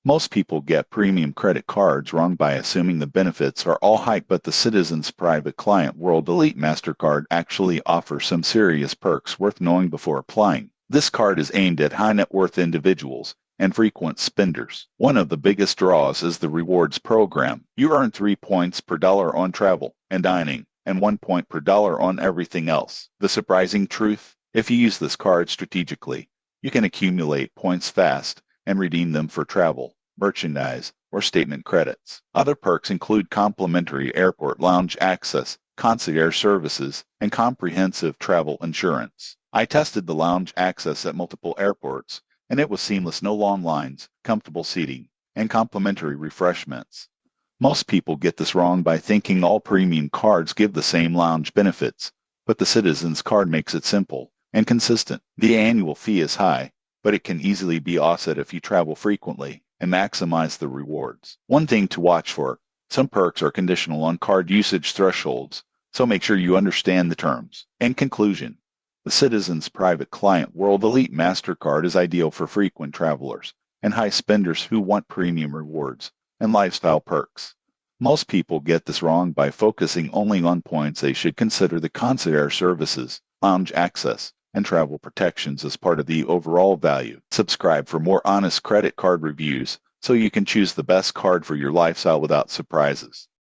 Most people get premium credit cards wrong by assuming the benefits are all hype, but the Citizens Private Client World Elite MasterCard actually offers some serious perks worth knowing before applying. This card is aimed at high net worth individuals and frequent spenders. One of the biggest draws is the rewards program. You earn 3 points per dollar on travel and dining, and 1 point per dollar on everything else. The surprising truth? If you use this card strategically, you can accumulate points fast and redeem them for travel, merchandise, or statement credits. Other perks include complimentary airport lounge access, concierge services, and comprehensive travel insurance. I tested the lounge access at multiple airports, and it was seamless, no long lines, comfortable seating, and complimentary refreshments. Most people get this wrong by thinking all premium cards give the same lounge benefits, but the Citizens card makes it simple and consistent. The annual fee is high, but it can easily be offset if you travel frequently and maximize the rewards. One thing to watch for: some perks are conditional on card usage thresholds, so make sure you understand the terms. In conclusion, the Citizens Private Client World Elite MasterCard is ideal for frequent travelers and high spenders who want premium rewards and lifestyle perks. Most people get this wrong by focusing only on points. They should consider the concierge services, lounge access, and travel protections as part of the overall value. Subscribe for more honest credit card reviews so you can choose the best card for your lifestyle without surprises.